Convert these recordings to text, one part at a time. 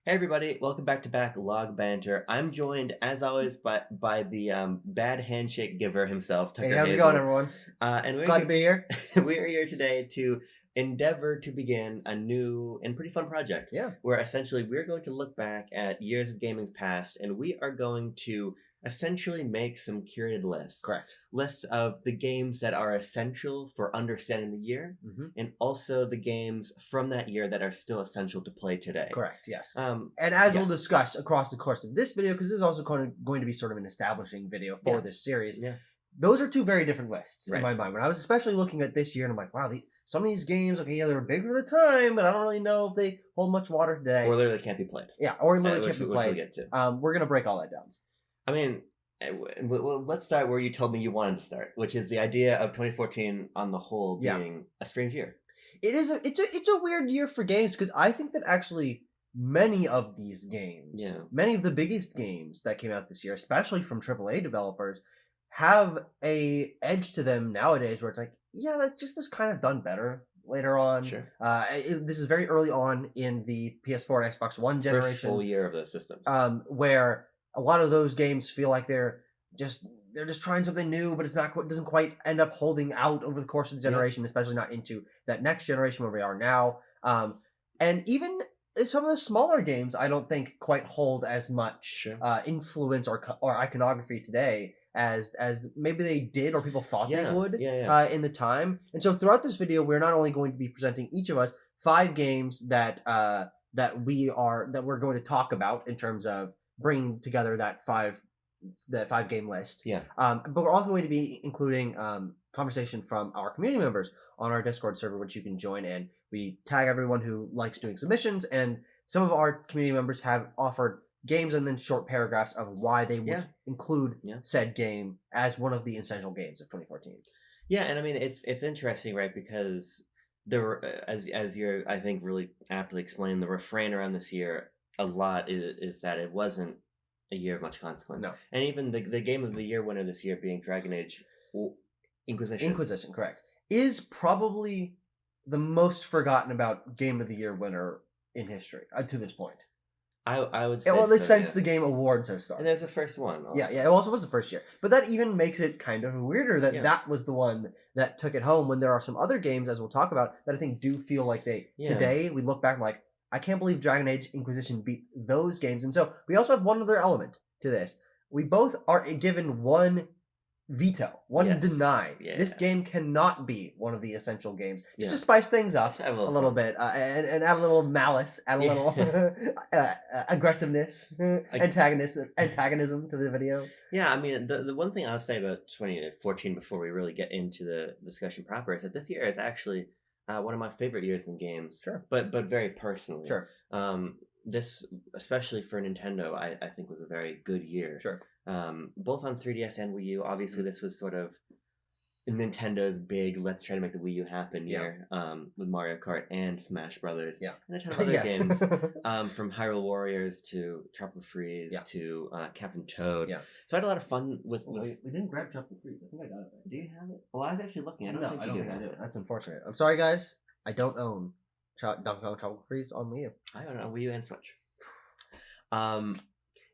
Hey everybody, welcome back to Backlog Banter. I'm joined, as always, by the bad handshake giver himself, Hey, Tucker how's it going, Hazel, everyone? and we're Glad to here. be here. We are here today to endeavor to begin a new and pretty fun project, Yeah, where essentially we're going to look back at years of gaming's past, and we are going to essentially make some curated lists, correct. lists of the games that are essential for understanding the year, hmm and also the games from that year that are still essential to play today. Correct, yes. Um, And as yeah. we'll discuss across the course of this video, because this is also going to be sort of an establishing video for Yeah, this series, yeah, those are two very different lists in right. my mind. When I was especially looking at this year, and I'm like, wow, some of these games, okay, yeah, they were big at the time, but I don't really know if they hold much water Or today. literally can't be played, Yeah, or literally can't which be which we'll played. get to. We're going to break all that down. I mean, well, let's start where you told me you wanted to start, which is the idea of 2014 on the whole Yeah. being a strange year. It's a weird year for games because I think that actually many of these games, Yeah. many of the biggest games that came out this year, especially from AAA developers, have a edge to them nowadays where it's like, yeah, that just was kind of done better later on. Sure. This is very early on in the PS4 and Xbox One First full generation, year of those systems. where a lot of those games feel like just they're just trying something new, but it's not doesn't quite end up holding out over the course of the Yeah. generation, especially not into that next generation where we are now. And even some of the smaller games, I don't think quite hold as much Sure. influence or iconography today as maybe they did or people thought they Yeah, would yeah. in the time. And so throughout this video, we're not only going to be presenting each of us 5 games that we're going to talk about in terms of bringing together that 5 game list. Yeah. But we're also going to be including conversation from our community members on our Discord server, which you can join in. We tag everyone who likes doing submissions, and some of our community members have offered games and then short paragraphs of why they would Yeah. include Yeah. said game as one of the essential games of 2014. Yeah, and I mean it's interesting, right? Because there were, as you're I think really aptly explained, the refrain around this year a lot is that it wasn't a year of much consequence. No. And even the game of the year winner this year being Dragon Age Inquisition. Inquisition, correct, is probably the most forgotten about Game of the Year winner in history to this point. I would say Well, at least so, since yeah. the game awards have And started. there's the first one Yeah, also. yeah, it also was the first year. But that even makes it kind of weirder that Yeah. that was the one that took it home when there are some other games, as we'll talk about, that I think do feel like Yeah. today, we look back and like, I can't believe Dragon Age Inquisition beat those games. And so we also have one other element to this. We both are given one veto, one Yes. deny. Yeah. This game cannot be one of the essential games. Just Yeah. to spice things up Let's have a little fun. bit and add a little malice, add a Yeah. little aggressiveness, antagonism to the video. Yeah, I mean the one thing I'll say about 2014 before we really get into the discussion proper is that this year is actually one of my favorite years in games. Sure. But very personally. Sure. This, especially for Nintendo, I think was a very good year. Sure. Both on 3DS and Wii U. Obviously, this was sort of Nintendo's big let's try to make the Wii U happen year, with Mario Kart and Smash Brothers. Yeah. And a ton of other Yes. games, from Hyrule Warriors to Tropical Freeze Yeah. to Captain Toad. Yeah. So I had a lot of fun with. We didn't grab Tropical Freeze. I think I got it. Do you have it? Well, I was actually looking. I don't think you do have it. That's unfortunate. I'm sorry, guys. I don't own Donkey Kong Tropical Freeze on Wii U. I don't know Wii U and Switch.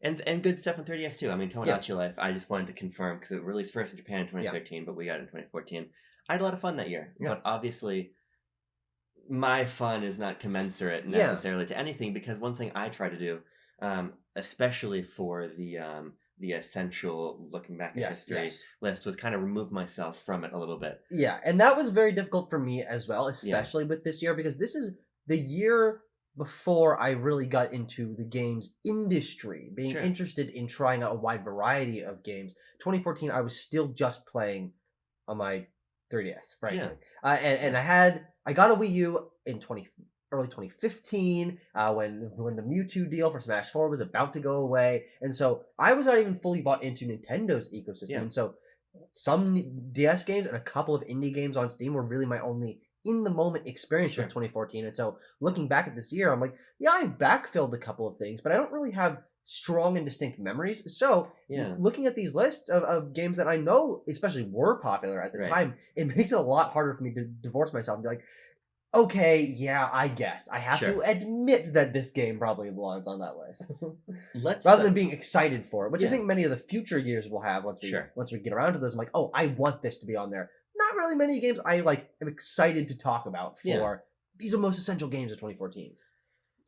And good stuff on 3DS too. I mean, Tomodachi Life. I just wanted to confirm because it released first in Japan in 2013, but we got it in 2014. I had a lot of fun that year, but obviously, my fun is not commensurate necessarily to anything because one thing I try to do, especially for the essential looking back at history list, was kind of remove myself from it a little bit. Yeah, and that was very difficult for me as well, especially with this year because this is the year before I really got into the games industry, being interested in trying out a wide variety of games. 2014, I was still just playing on my 3DS, frankly. And I got a Wii U in early 2015 when the Mewtwo deal for Smash 4 was about to go away. And so I was not even fully bought into Nintendo's ecosystem. Yeah. And so some DS games and a couple of indie games on Steam were really my only in the moment experience with 2014. And so looking back at this year, I'm like, yeah, I've backfilled a couple of things, but I don't really have strong and distinct memories. So looking at these lists of games that I know especially were popular at the time, it makes it a lot harder for me to divorce myself and be like, Okay, yeah, I guess. I have Sure. to admit that this game probably belongs on that list. Let's Rather than being excited for it, which I Yeah. think many of the future years will have Sure. once we get around to this. I'm like, oh, I want this to be on there. Not really many games I like am excited to talk about for Yeah. these are most essential games of 2014.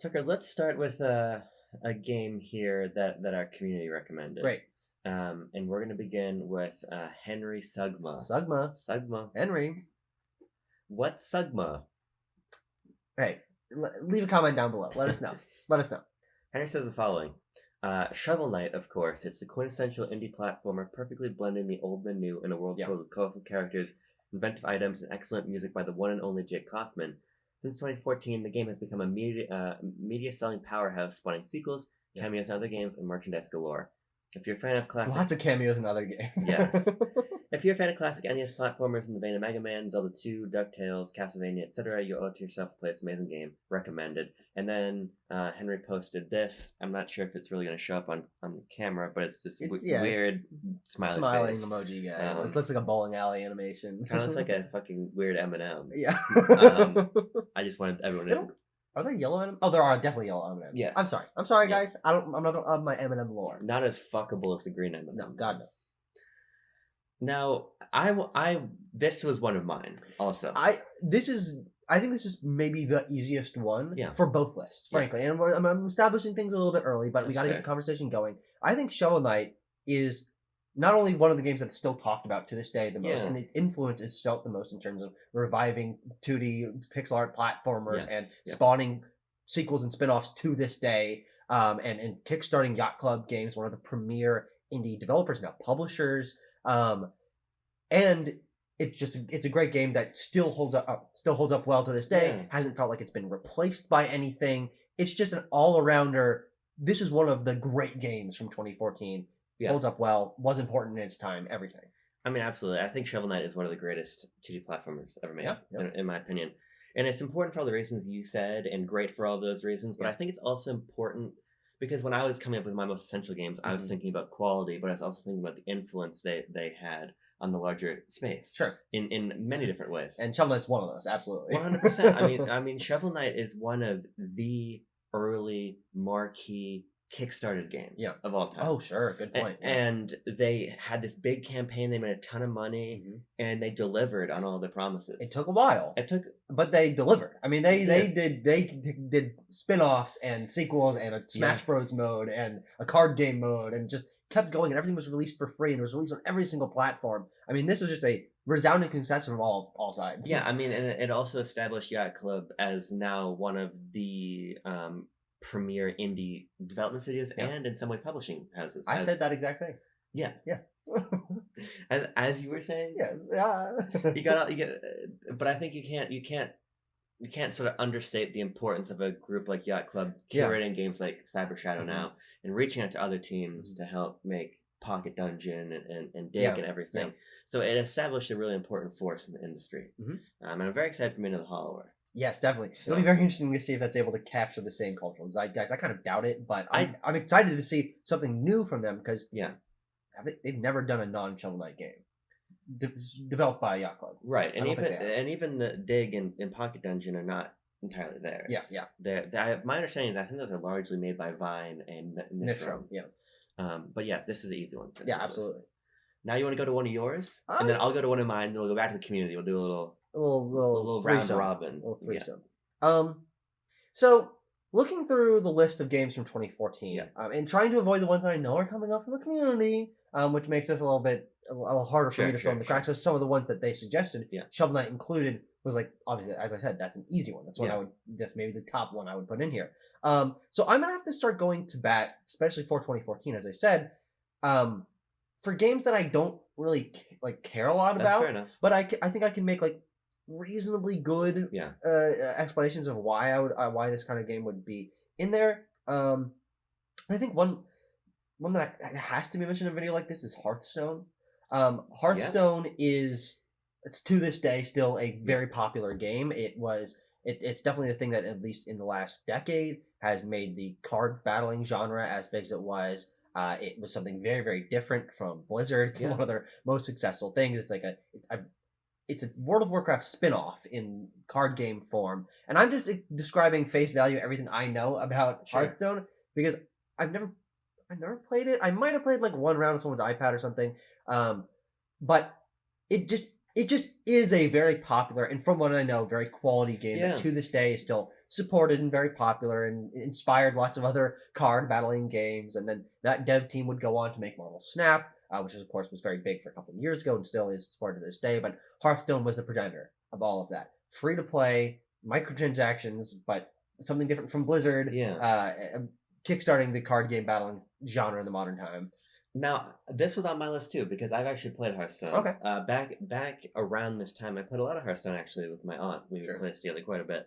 Tucker, let's start with a game here that our community recommended. Great. And we're going to begin with Henry Sugma. Sugma. Henry. What's Sugma? Hey, leave a comment down below. Let us know. Let us know. Henry says the following. Shovel Knight, of course. It's the quintessential indie platformer, perfectly blending the old and new in a world filled with colorful characters, inventive items, and excellent music by the one and only Jake Kaufman. Since 2014, the game has become a media-selling powerhouse, spawning sequels, cameos in other games, and merchandise galore. If you're a fan of classic... Lots of cameos in other games. Yeah. If you're a fan of classic NES platformers in the vein of Mega Man, Zelda 2, DuckTales, Castlevania, etc., you owe it to yourself to play this amazing game. Recommended. And then Henry posted this. I'm not sure if it's really going to show up on the camera, but it's this weird smiling face. Emoji guy. It looks like a bowling alley animation. Kind of looks like a fucking weird M&M. Yeah. I just wanted everyone to... Are there yellow M&Ms? Oh, there are definitely yellow M&Ms. Yeah. I'm sorry, guys. I'm not on my M&M lore. Not as fuckable as the green M&M. No, God no. Now, this was one of mine also. I think this is maybe the easiest one for both lists, frankly. And I'm establishing things a little bit early, but we got to get the conversation going. I think Shovel Knight is not only one of the games that's still talked about to this day the most, and its influence is felt the most in terms of reviving 2D pixel art platformers and spawning sequels and spin-offs to this day, and kickstarting Yacht Club Games, one of the premier indie developers, now publishers. And it's a great game that still holds up well to this day. Hasn't felt like it's been replaced by anything. It's just an all-arounder. This is one of the great games from 2014. Holds up well, was important in its time, everything. I mean, absolutely. I think Shovel Knight is one of the greatest 2D platformers ever made, in my opinion. And it's important for all the reasons you said, and great for all those reasons, but I think it's also important because when I was coming up with my most essential games, I was thinking about quality, but I was also thinking about the influence they had on the larger space. Sure. In many different ways. And Shovel Knight's one of those, absolutely. 100%. I mean, Shovel Knight is one of the early marquee kickstarted games of all time. Oh, sure. Good point. And they had this big campaign. They made a ton of money, and they delivered on all the promises. It took a while. But they delivered. I mean, they did spin-offs and sequels and a Smash Bros mode and a card game mode and just kept going, and everything was released for free and it was released on every single platform. I mean, this was just a resounding success from all sides. Yeah, I mean, and it also established Yacht Club as now one of the premier indie development studios and in some ways publishing houses. I said that exact thing. Yeah. as you were saying. Yes. But I think you can't sort of understate the importance of a group like Yacht Club curating games like Cyber Shadow now and reaching out to other teams to help make Pocket Dungeon and Dig and everything. Yeah. So it established a really important force in the industry. And I'm very excited for Into the Hollower. Yes, definitely. So, it'll be very interesting to see if that's able to capture the same cultural zeitgeist. I kind of doubt it, but I'm excited to see something new from them because they've never done a non-Shovel Knight game developed by Yacht Club. Right, and even the Dig and Pocket Dungeon are not entirely theirs. My understanding is I think those are largely made by Vine and Nitro. But this is an easy one. Absolutely. Now you want to go to one of yours, and then I'll go to one of mine, and we'll go back to the community. We'll do a little round robin. A little threesome. So looking through the list of games from 2014, and trying to avoid the ones that I know are coming up from the community, which makes this a little harder for me to fill in the cracks. So some of the ones that they suggested, Shovel Knight included, was like, obviously, as I said, that's an easy one. That's maybe the top one I would put in here. So I'm gonna have to start going to bat, especially for 2014, as I said, for games that I don't really care a lot about. Fair enough. But I think I can make reasonably good explanations of why this kind of game would be in there. I think one that has to be mentioned in a video like this is Hearthstone. Hearthstone it's to this day still a very popular game. It's definitely a thing that at least in the last decade has made the card battling genre as big as it was. It was something very, very different from Blizzard. It's one of their most successful things. It's like it's a World of Warcraft spin-off in card game form, and I'm just describing face value everything I know about Hearthstone because I've never played it. I might have played like one round on someone's iPad or something, but it just is a very popular and from what I know, very quality game that to this day is still supported and very popular and inspired lots of other card battling games. And then that dev team would go on to make Marvel Snap, which is of course was very big for a couple of years ago and still is supported to this day. But Hearthstone was the progenitor of all of that. Free to play, microtransactions, but something different from Blizzard. Kickstarting the card game battling genre in the modern time. Now, this was on my list too because I've actually played Hearthstone. Okay. Back around this time, I played a lot of Hearthstone actually with my aunt. We played together quite a bit.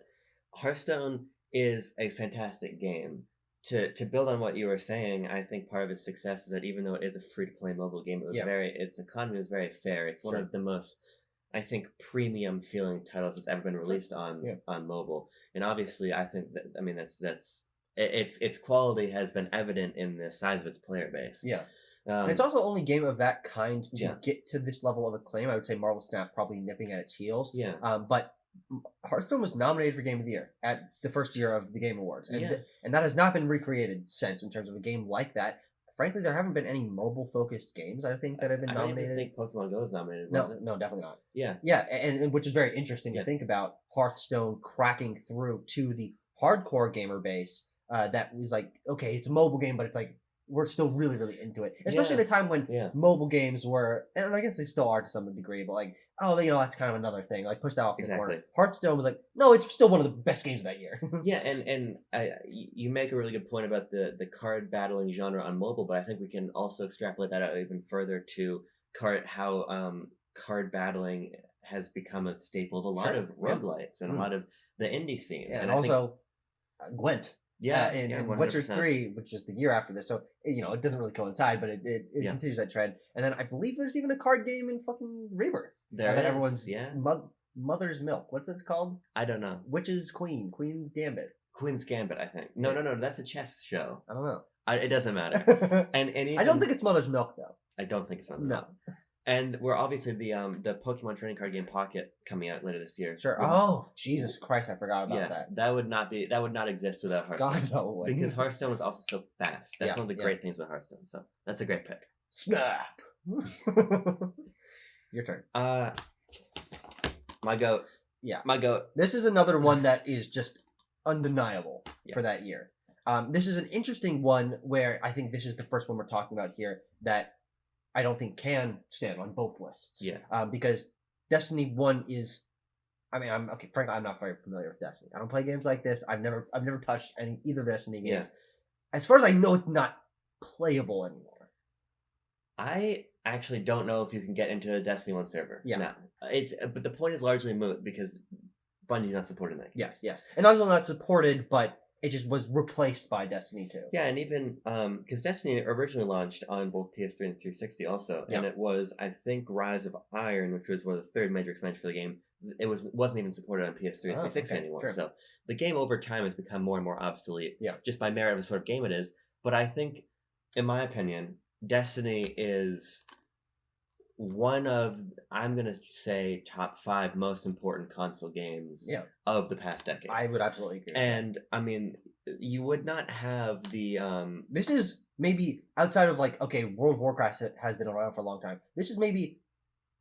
Hearthstone is a fantastic game. To build on what you were saying, I think part of its success is that even though it is a free to play mobile game, its economy was very fair. It's one of the most, I think, premium feeling titles that's ever been released on mobile. And obviously, I think that's its quality has been evident in the size of its player base. Yeah. And it's also the only game of that kind to get to this level of acclaim. I would say Marvel Snap probably nipping at its heels. Yeah. But Hearthstone was nominated for Game of the Year at the first year of the Game Awards. And, and that has not been recreated since in terms of a game like that. Frankly, there haven't been any mobile-focused games, I think, that have been nominated. I don't even think Pokemon Go is nominated, No, definitely not. Yeah. Yeah, and which is very interesting to think about Hearthstone cracking through to the hardcore gamer base that was like, okay, it's a mobile game, but it's like, we're still really, really into it. Especially at a time when mobile games were, and I guess they still are to some degree, but like, oh, that's kind of another thing. Like, push that off the corner. Hearthstone was like, no, it's still one of the best games of that year. and you make a really good point about the card battling genre on mobile, but I think we can also extrapolate that out even further to how card battling has become a staple of a lot of roguelites and a lot of the indie scene. Yeah, and also Gwent. In Witcher 3, which is the year after this, so it doesn't really coincide, but it continues that trend. And then I believe there's even a card game in fucking Rebirth. There is, everyone's Mother's Milk. What's it called? I don't know. Witch's Queen's Gambit. Queen's Gambit, I think. No, that's a chess show. I don't know. It doesn't matter. and even, I don't think it's Mother's Milk though. I don't think it's Mother's Milk. And we're obviously the Pokemon trading card game Pocket coming out later this year. Sure. Oh, Jesus Christ! I forgot about that. That would not exist without Hearthstone. God no way. Because Hearthstone is also so fast. That's one of the great things about Hearthstone. So that's a great pick. Snap. Your turn. My goat. Yeah. My goat. This is another one that is just undeniable for that year. This is an interesting one where I think this is the first one we're talking about here that I don't think can stand on both lists. Yeah. Because Destiny 1 is, frankly, I'm not very familiar with Destiny. I don't play games like this. I've never touched either Destiny games. As far as I know, it's not playable anymore. I actually don't know if you can get into a Destiny 1 server. Yeah. No. But the point is largely moot because Bungie's not supporting that. Yes. And not only not supported, but it just was replaced by Destiny 2. Yeah, and even because Destiny originally launched on both PS3 and 360 also, and it was, I think, Rise of Iron, which was one of the third major expansion for the game. It wasn't even supported on PS3 and 360 anymore. Sure. So the game over time has become more and more obsolete, just by merit of the sort of game it is. But I think, in my opinion, Destiny is one of, I'm going to say, top 5 most important console games of the past decade. I would absolutely agree. And, I mean, you would not have the... This is maybe, outside of, World of Warcraft has been around for a long time, this is maybe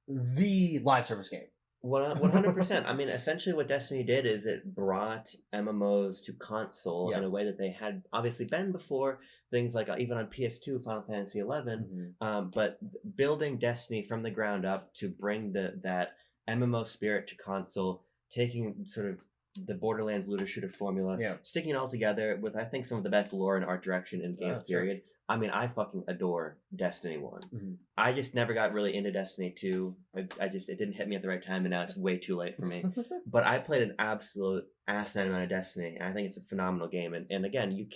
the live service game. 100%. I mean, essentially what Destiny did is it brought MMOs to console in a way that they had obviously been before. Things like even on PS2, Final Fantasy XI, but building Destiny from the ground up to bring that MMO spirit to console, taking sort of the Borderlands looter shooter formula, sticking it all together with I think some of the best lore and art direction in games. Period. I mean, I fucking adore Destiny 1. I just never got really into Destiny 2. It didn't hit me at the right time, and now it's way too late for me. But I played an absolute asinine amount of Destiny, and I think it's a phenomenal game. And again,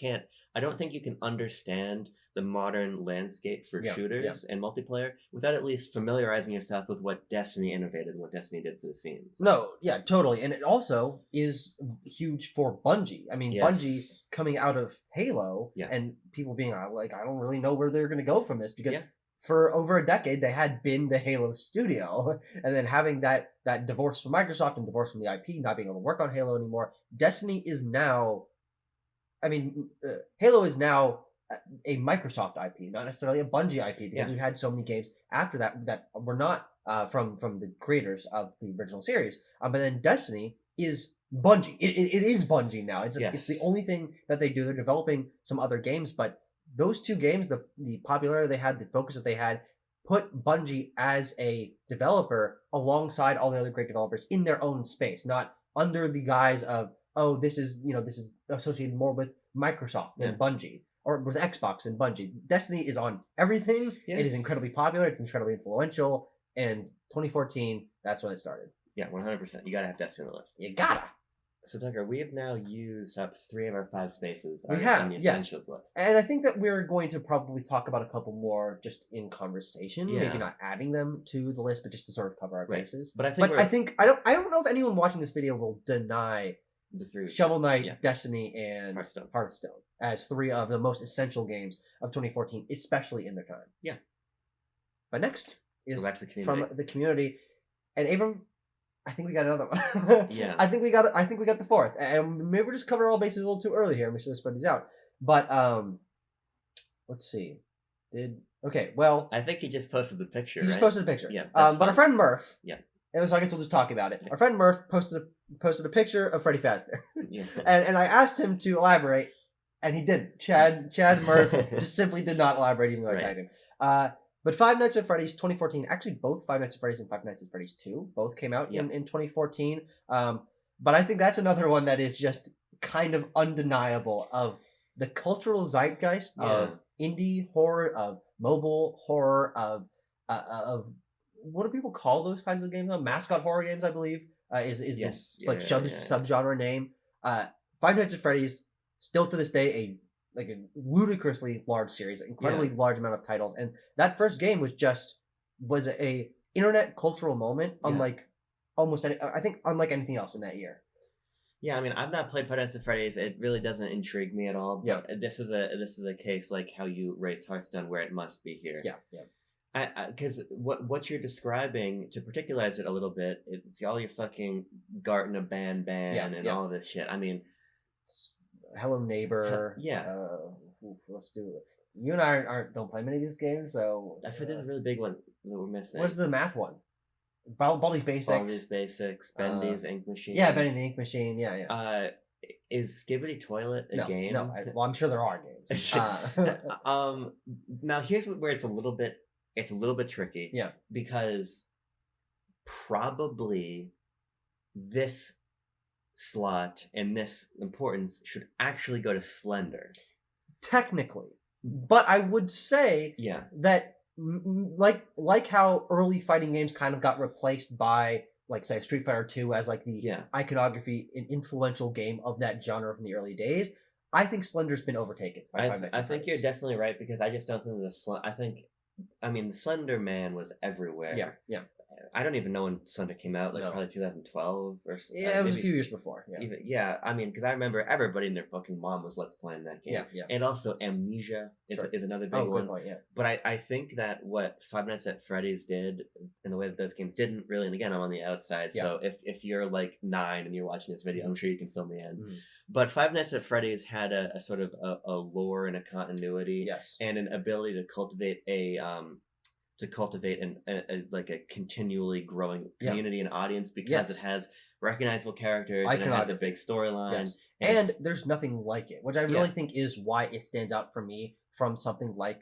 I don't think you can understand the modern landscape for shooters and multiplayer without at least familiarizing yourself with what Destiny innovated and what Destiny did for the scenes. No, yeah, totally. And it also is huge for Bungie. I mean, Bungie coming out of Halo and people being like, I don't really know where they're going to go from this because for over a decade they had been the Halo studio, and then having that divorce from Microsoft and divorce from the IP, not being able to work on Halo anymore. Destiny is now, I mean, Halo is now a Microsoft IP, not necessarily a Bungie IP, because we've had so many games after that were not from the creators of the original series. But then Destiny is Bungie. It is Bungie now. It's the only thing that they do. They're developing some other games, but those two games, the popularity they had, the focus that they had, put Bungie as a developer alongside all the other great developers in their own space, not under the guise of, oh, this is associated more with Microsoft than Bungie, or with Xbox and Bungie. Destiny is on everything. It is incredibly popular. It's incredibly influential. And 2014, that's when it started. Yeah, 100%. You gotta have Destiny on the list. You gotta. So Tucker, we have now used up 3 of our 5 spaces. We have, yes. List. And I think that we're going to probably talk about a couple more just in conversation. Maybe not adding them to the list, but just to sort of cover our bases. But I think I don't know if anyone watching this video will deny the 3 Shovel Knight, Destiny, and Hearthstone as 3 of the most essential games of 2014, especially in their time. Yeah. But next is from the community, and Abram, I think we got another one. I think we got the 4th, and maybe we're just covering all bases a little too early here. We should have spread these out. But let's see. Well, I think he just posted the picture. He just posted a picture. Yeah. But our friend Murph. Yeah. And so I guess we'll just talk about it. Our friend Murph posted a picture of Freddy Fazbear. Yeah. and I asked him to elaborate, and he didn't. Chad Murph just simply did not elaborate, even though I tagged him. But Five Nights at Freddy's 2014, actually both Five Nights at Freddy's and Five Nights at Freddy's 2 both came out in 2014. But I think that's another one that is just kind of undeniable of the cultural zeitgeist of indie horror, of mobile horror, of what do people call those kinds of games? Mascot horror games, I believe, is subgenre name. Five Nights at Freddy's, still to this day, a ludicrously large series, incredibly large amount of titles, and that first game was a internet cultural moment, unlike unlike anything else in that year. Yeah, I mean, I've not played Five Nights at Freddy's. It really doesn't intrigue me at all. But this is a case like how you raised Hearthstone, where it must be here. Yeah. Because what you're describing, to particularize it a little bit, it's all your fucking Garten of Ban and all of this shit. I mean, Hello Neighbor. Let's do it. You and I don't play many of these games, so I feel there's a really big one that we're missing. What's the math one? Baldi's Basics. Bendy's Ink Machine. Yeah, Bendy the Ink Machine. Yeah. Is Skibidi Toilet a game? No. I'm sure there are games. Now here's where it's a little bit tricky. Yeah. Because probably this slot and this importance should actually go to Slender. Technically. But I would say that like how early fighting games kind of got replaced by, like, say, Street Fighter 2 as like the iconography and influential game of that genre from the early days, I think Slender's been overtaken by Five Nights at Freddy's. I think you're definitely right, because I just don't think the Slender Man was everywhere. Yeah. I don't even know when Slender came out, probably 2012 or something. Yeah, it was a few years before. I mean, because I remember everybody and their fucking mom was Let's Playing that game. Yeah. And also Amnesia is another big one. Point, But I think that what Five Nights at Freddy's did, and the way that those games didn't really, and again, I'm on the outside, so if you're like 9 and you're watching this video, I'm sure you can fill me in. Mm-hmm. But Five Nights at Freddy's had a sort of a lore and a continuity, and an ability to cultivate a continually growing community and audience, because it has recognizable characters and it has a big storyline. And there's nothing like it, which I really think is why it stands out for me from something like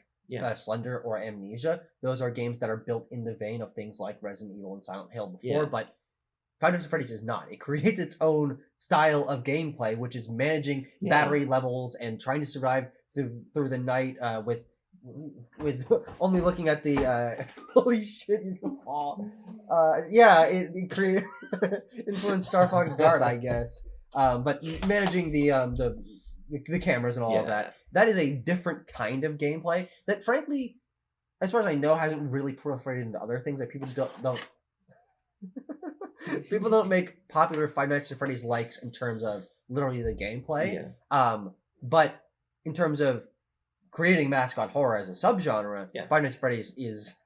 Slender or Amnesia. Those are games that are built in the vein of things like Resident Evil and Silent Hill before, but Five Nights at Freddy's is not. It creates its own style of gameplay, which is managing battery levels and trying to survive through the night with only looking at the holy shit, you can fall. It created influenced Star Fox Guard, I guess. But managing the cameras and all of that is a different kind of gameplay that, frankly, as far as I know, hasn't really proliferated into other things. Like, people don't people don't make popular Five Nights at Freddy's likes in terms of literally the gameplay. But in terms of creating mascot horror as a subgenre, Five Nights at Freddy's is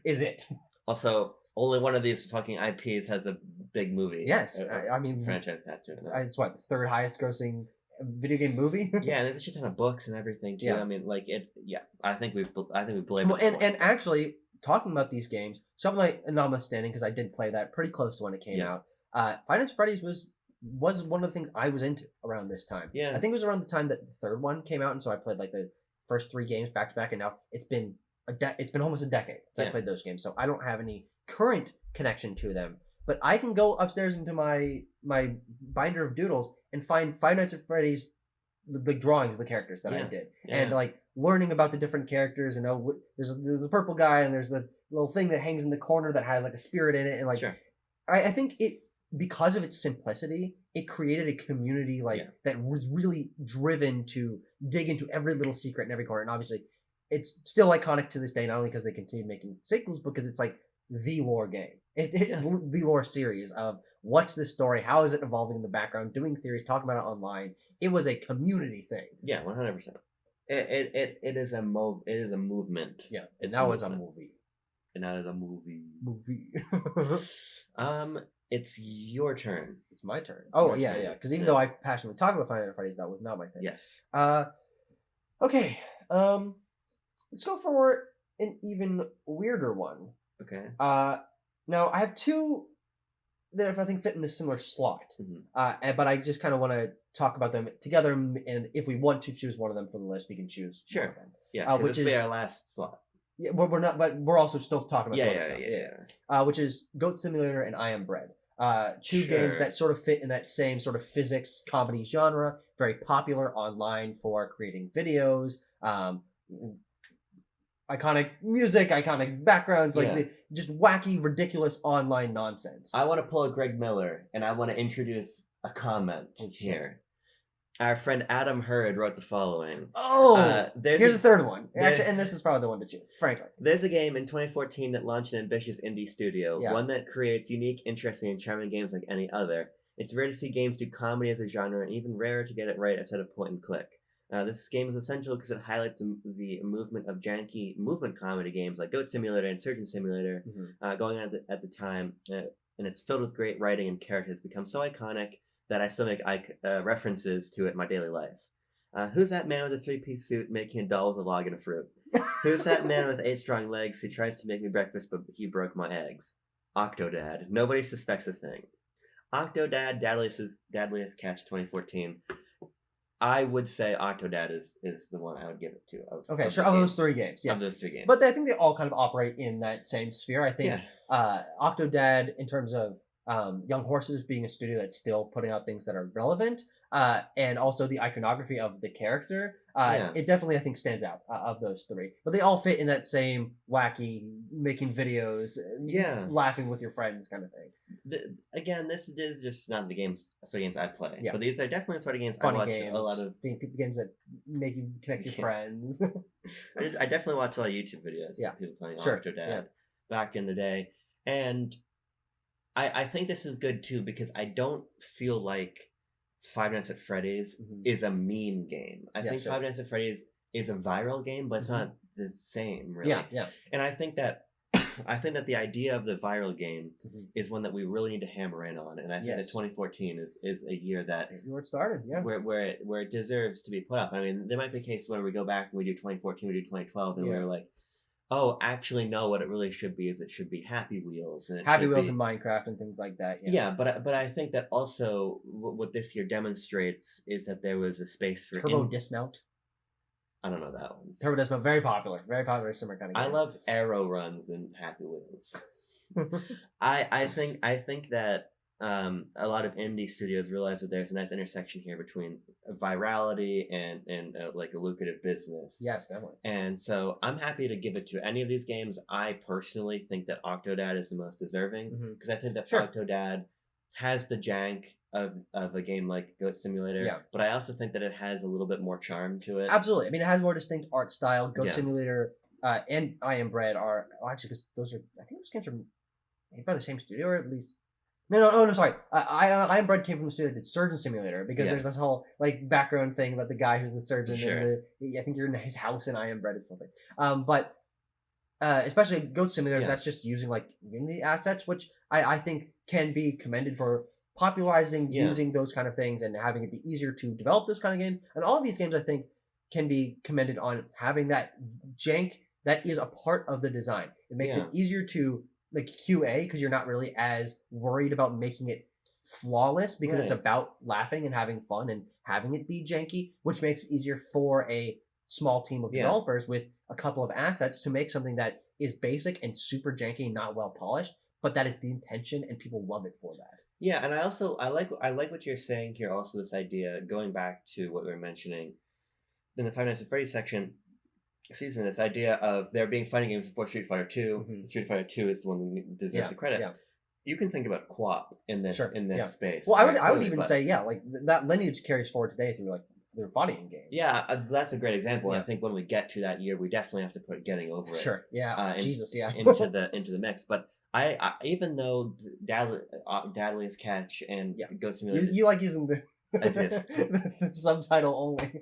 it. Also, only one of these fucking IPs has a big movie. Yes, I mean franchise tattoo. It's what, the third highest grossing video game movie. Yeah, and there's a shit ton of books and everything too. I mean, like it. Yeah, I think we blame. Well, and actually talking about these games, something like Anomalous Standing, because I did play that pretty close to when it came out. Five Nights at Freddy's was one of the things I was into around this time. Yeah, I think it was around the time that the third one came out, and so I played like the first 3 games back to back, and now it's been almost a decade since I played those games, so I don't have any current connection to them. But I can go upstairs into my binder of doodles and find Five Nights at Freddy's the drawings of the characters that I did, and like learning about the different characters. And there's the purple guy, and there's the little thing that hangs in the corner that has like a spirit in it, and like I think it, because of its simplicity, it created a community that was really driven to dig into every little secret in every corner. And obviously, it's still iconic to this day, not only because they continue making sequels, but because it's like the lore game. The lore series of what's this story, how is it evolving in the background, doing theories, talking about it online. It was a community thing. Yeah, 100%. It is a movement. Yeah, and now it's a movie. And now it's a movie. It's your turn. It's my turn. Oh yeah. Because even though I passionately talk about Five Nights at Freddy's, that was not my thing. Yes. Okay. Let's go for an even weirder one. Okay. Now I have 2 that I think fit in a similar slot. But I just kind of want to talk about them together, and if we want to choose one of them from the list, we can choose. Sure. One of them. Yeah. Which will be our last slot. Yeah, we're not, but we're also still talking about stuff. Yeah. Which is Goat Simulator and I Am Bread. 2 games that sort of fit in that same sort of physics comedy genre. Very popular online for creating videos. Iconic music, iconic backgrounds, just wacky, ridiculous online nonsense. I want to pull a Greg Miller, and I want to introduce a comment here. Our friend Adam Hurd wrote the following. Here's the third one. Actually, and this is probably the one to choose, frankly. There's a game in 2014 that launched an ambitious indie studio, one that creates unique, interesting, and charming games like any other. It's rare to see games do comedy as a genre, and even rarer to get it right instead of point and click. This game is essential because it highlights the movement of janky movement comedy games like Goat Simulator and Surgeon Simulator going on at the time, and it's filled with great writing and characters. It's become so iconic that I still make references to it in my daily life. Who's that man with a 3-piece suit making a doll with a log and a fruit? Who's that man with 8 strong legs who tries to make me breakfast but he broke my eggs? Octodad. Nobody suspects a thing. Octodad, Dadliest Catch 2014. I would say Octodad is the one I would give it to. Of those 3 games. Yes. Of those 3 games. But I think they all kind of operate in that same sphere. I think Octodad, in terms of Young Horses being a studio that's still putting out things that are relevant, and also the iconography of the character, it definitely, I think, stands out of those 3. But they all fit in that same wacky, making videos, laughing with your friends kind of thing. Again, this is just not the games I play. Yeah. But these are definitely the sort of games Funny I watched games, a lot of. Games that make you connect your friends. I definitely watch a lot of YouTube videos of people playing Octodad back in the day. And I think this is good too, because I don't feel like Five Nights at Freddy's is a meme game. I think Five Nights at Freddy's is a viral game, but it's not the same, really. Yeah. And I think that the idea of the viral game is one that we really need to hammer in on, and I think that 2014 is a year that where it started, where it deserves to be put up. I mean, there might be a case where we go back and we do 2014, we do 2012, and we're like, oh, actually, no. What it really should be is it should be Happy Wheels, and Happy Wheels in Minecraft and things like that. Yeah, but I think that also what this year demonstrates is that there was a space for Turbo Dismount. I don't know that one. Turbo Dismount, very popular summer kind of game. I love arrow runs in Happy Wheels. I think that a lot of indie studios realize that there's a nice intersection here between virality and like a lucrative business. Yes, definitely. And so I'm happy to give it to any of these games. I personally think that Octodad is the most deserving, because I think that Octodad has the jank of a game like Goat Simulator, but I also think that it has a little bit more charm to it. Absolutely. I mean, it has more distinct art style. Goat Simulator and I Am Bread are actually, because I think those games are made by the same studio, or at least No, sorry. I Am Bread came from the studio that did Surgeon Simulator, because there's this whole like background thing about the guy who's a surgeon, and I think you're in his house in I Am Bread or something. But especially Goat Simulator, that's just using like Unity assets, which I think can be commended for popularizing using those kind of things and having it be easier to develop those kind of games. And all of these games, I think, can be commended on having that jank that is a part of the design. It makes it easier to like QA, because you're not really as worried about making it flawless, because it's about laughing and having fun and having it be janky, which makes it easier for a small team of developers with a couple of assets to make something that is basic and super janky and not well polished, but that is the intention and people love it for that. Yeah, and I like what you're saying here. Also, this idea, going back to what we were mentioning in the Five Nights at Freddy's section, this idea of there being fighting games before Street Fighter 2. Mm-hmm. Street Fighter 2 is the one that deserves the credit. Yeah. You can think about co-op in this space. Well, I would even say like that lineage carries forward today through like their fighting games. Yeah, that's a great example. And I think when we get to that year, we definitely have to put Getting Over It. Sure. Yeah. Jesus. Yeah. into the mix, but. I even though Daedalus Catch and Ghost Simulator, you like using the I did. the subtitle only.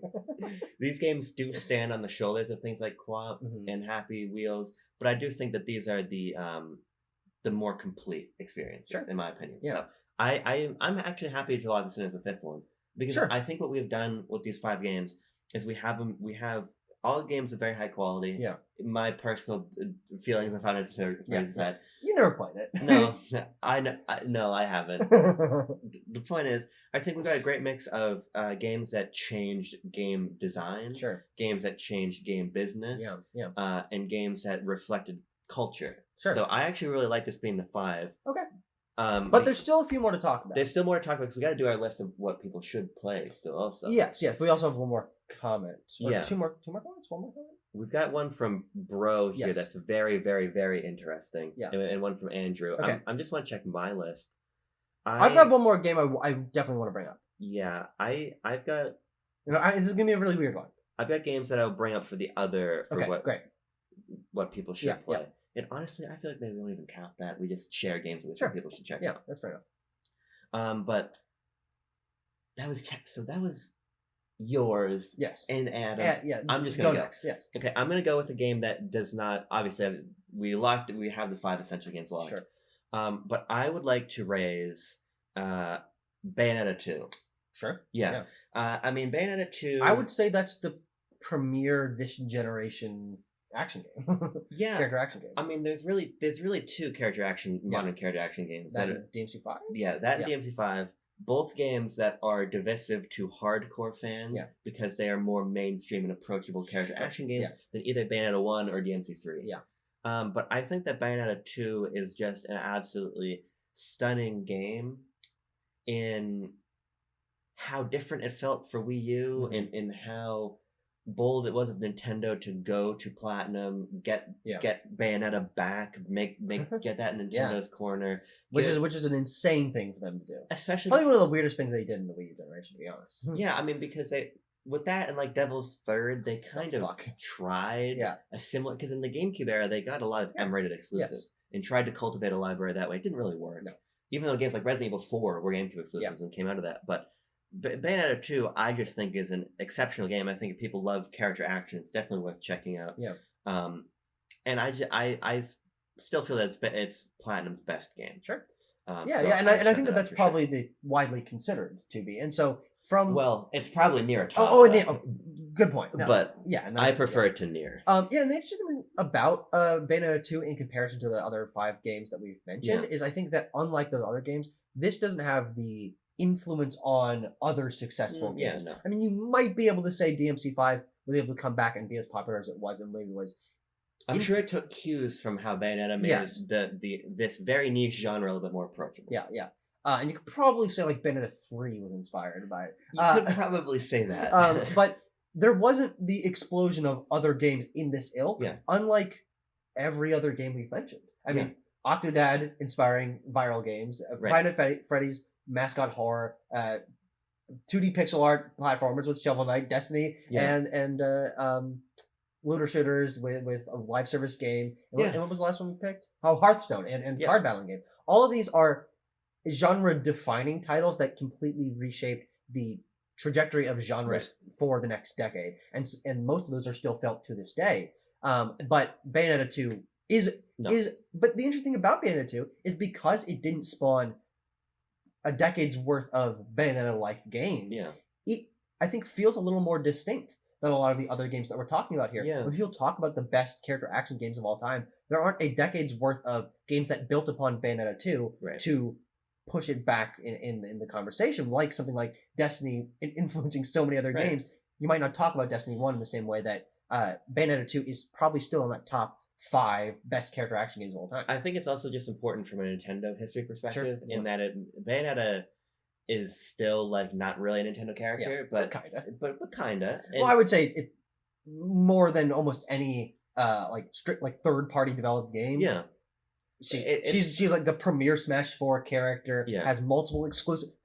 These games do stand on the shoulders of things like Co-op and Happy Wheels, but I do think that these are the more complete experiences, in my opinion. Yeah. So I'm actually happy to log this in as a fifth one, because I think what we've done with these 5 games is we have all games of very high quality. Yeah. My personal feelings on Final Fantasy that you never played it. No, I haven't. The point is, I think we've got a great mix of games that changed game design, games that changed game business, and games that reflected culture. Sure. So I actually really like this being the 5. Okay. But there's still a few more to talk about. There's still more to talk about, because we got to do our list of what people should play still also. Yes. We also have one more comment. Or two more comments? One more comment? We've got one from Bro here that's very, very, very interesting. Yeah. And one from Andrew. Okay. I just want to check my list. I've got one more game I definitely want to bring up. Yeah. I've got... this is going to be a really weird one. I've got games that I'll bring up for the other... what people should play. Yeah. And honestly, I feel like maybe we don't even count that. We just share games that people should check out. Yeah, that's fair enough. But that was yours. Yes. And Adam's. I'm just gonna go next. Yes. Okay, I'm gonna go with a game that does not obviously we have the 5 essential games locked. Sure. But I would like to raise Bayonetta 2. Sure. Yeah. I mean, Bayonetta 2. I would say that's the premier this generation action game. Character action game. I mean, there's really 2 modern character action games. That DMC5? Yeah, that DMC5. Both games that are divisive to hardcore fans because they are more mainstream and approachable character action games than either Bayonetta 1 or DMC3. Yeah. But I think that Bayonetta 2 is just an absolutely stunning game in how different it felt for Wii U and in how bold it was of Nintendo to go to platinum, get Bayonetta back, get that in Nintendo's corner, which is an insane thing for them to do. Especially probably one of the weirdest things they did in the Wii U generation, to be honest. Yeah, I mean, because with that and like Devil's Third, they kind of tried a similar, because in the GameCube era they got a lot of M-rated exclusives and tried to cultivate a library that way. It didn't really work. No. Even though games like Resident Evil 4 were GameCube exclusives and came out of that, but Bayonetta 2, I just think is an exceptional game. I think if people love character action, it's definitely worth checking out. Yeah. And I still feel that it's Platinum's best game. Sure. And I think that's probably the widely considered to be. And so it's probably near a top. Good point. No. But I prefer it to near. And the interesting thing about Bayonetta 2 in comparison to the other 5 games that we've mentioned is I think that unlike those other games, this doesn't have the influence on other successful games. No. I mean, you might be able to say DMC5 was able to come back and be as popular as it was, and maybe was. I'm sure it took cues from how Bayonetta made this very niche genre a little bit more approachable. Yeah. And you could probably say like Bayonetta 3 was inspired by it. You could probably say that. But there wasn't the explosion of other games in this ilk, unlike every other game we've mentioned. I mean, Octodad inspiring viral games, Five Nights at Freddy's mascot horror, 2D pixel art platformers with Shovel Knight, Destiny, and looter shooters with a live service game. And what was the last one we picked? Oh, Hearthstone and card battling game. All of these are genre-defining titles that completely reshaped the trajectory of genres for the next decade, and most of those are still felt to this day. But Bayonetta 2 is but the interesting thing about Bayonetta 2 is because it didn't spawn a decade's worth of Bayonetta-like games. It, I think, feels a little more distinct than a lot of the other games that we're talking about here. When people talk about the best character action games of all time, there aren't a decade's worth of games that built upon Bayonetta 2 to push it back in the conversation, like something like Destiny influencing so many other games. You might not talk about Destiny 1 in the same way that Bayonetta 2 is probably still in that top 5 best character action games of all time. I think it's also just important from a Nintendo history perspective in that Bayonetta is still like not really a Nintendo character, but kinda. Well, I would say it more than almost any like strict like third party developed game. She's like the premier Smash 4 character. Has multiple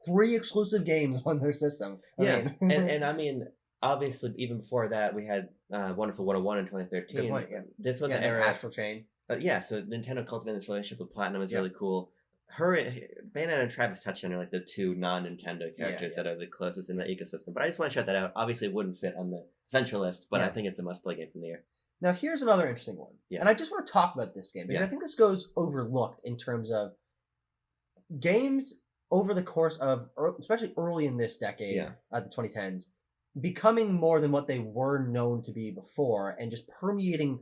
3 exclusive games on their system. And I mean, obviously, even before that, we had Wonderful 101 in 2013. Good point, This was an era. Astral Chain. So Nintendo cultivating this relationship with Platinum is really cool. Bayonetta and Travis Touchdown are like the 2 non-Nintendo characters that are the closest in the ecosystem. But I just want to shout that out. Obviously, it wouldn't fit on the essential list, but I think it's a must-play game from the year. Now, here's another interesting one. And I just want to talk about this game because I think this goes overlooked in terms of games over the course of, especially early in this decade, the 2010s, becoming more than what they were known to be before and just permeating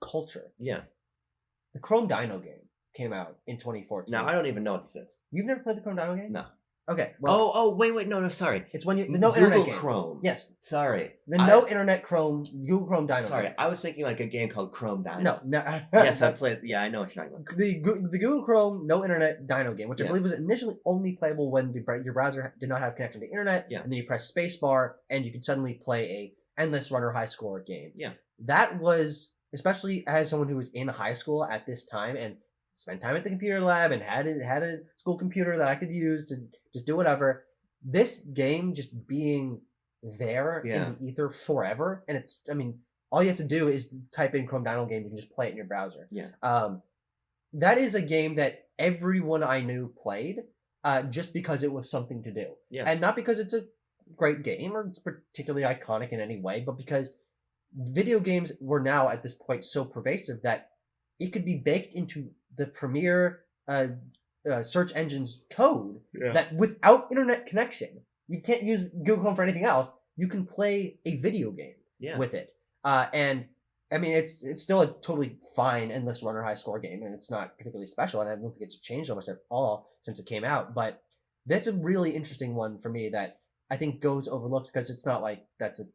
culture. The Chrome Dino game came out in 2014. Now, I don't even know what this is. You've never played the Chrome Dino game? No. Okay. Well, wait, no, sorry. It's when the no Google internet game. Chrome. Yes. Sorry. No internet Chrome, Google Chrome Dino Sorry, game. I was thinking like a game called Chrome Dino. No. Yes, I played. Yeah, I know what you're talking about. The Google Chrome no internet Dino game, which I believe was initially only playable when your browser did not have connection to the internet, and then you press spacebar and you could suddenly play a endless runner high score game. That was, especially as someone who was in high school at this time and spent time at the computer lab and had a school computer that I could use to just do whatever. This game just being there in the ether forever, and it's, I mean, all you have to do is type in Chrome Dino game, you can just play it in your browser. That is a game that everyone I knew played just because it was something to do. And not because it's a great game or it's particularly iconic in any way, but because video games were now at this point so pervasive that it could be baked into the premier search engine's code that without internet connection, you can't use Google Chrome for anything else. You can play a video game with it. And I mean, it's still a totally fine endless runner high score game, and it's not particularly special, and I don't think it's changed almost at all since it came out. But that's a really interesting one for me that I think goes overlooked because it's not like that's a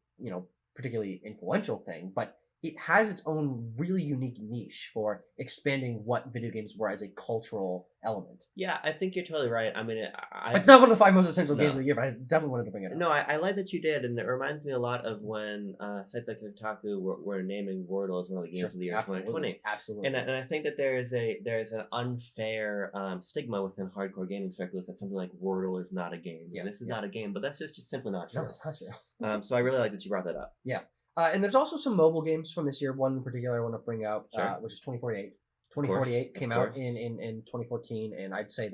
particularly influential thing, but it has its own really unique niche for expanding what video games were as a cultural element. Yeah, I think you're totally right. I mean, it's not one of the 5 most essential games of the year, but I definitely wanted to bring it up. No, I like that you did, and it reminds me a lot of when sites like Kotaku were naming Wordle as one of the games of the year 2020. Absolutely. And I think that there is an unfair stigma within hardcore gaming circles that something like Wordle is not a game. This is not a game, but that's just simply not true. No, it's not true. So I really like that you brought that up. And there's also some mobile games from this year. One in particular I want to bring out, which is 2048. 2048 came out in 2014, and I'd say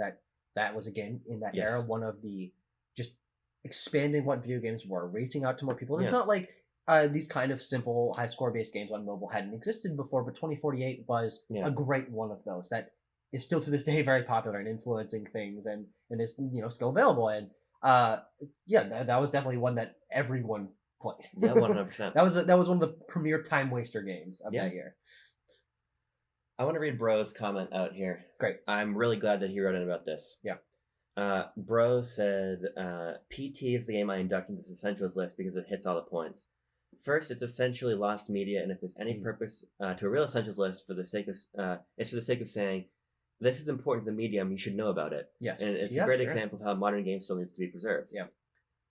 that was, again, in that era, one of the just expanding what video games were, reaching out to more people. And it's not like these kind of simple high score based games on mobile hadn't existed before, but 2048 was a great one of those that is still to this day very popular and influencing things and is still available. And that was definitely one that everyone played. 100%. That was one of the premier time waster games of that year. I want to read Bro's comment out here. Great. I'm really glad that he wrote in about this. Bro said, PT is the game I induct into this essentials list because it hits all the points. First, it's essentially lost media, and if there's any purpose to a real essentials list, it's for the sake of saying, this is important to the medium, you should know about it. Yes. And it's a great example of how modern games still needs to be preserved.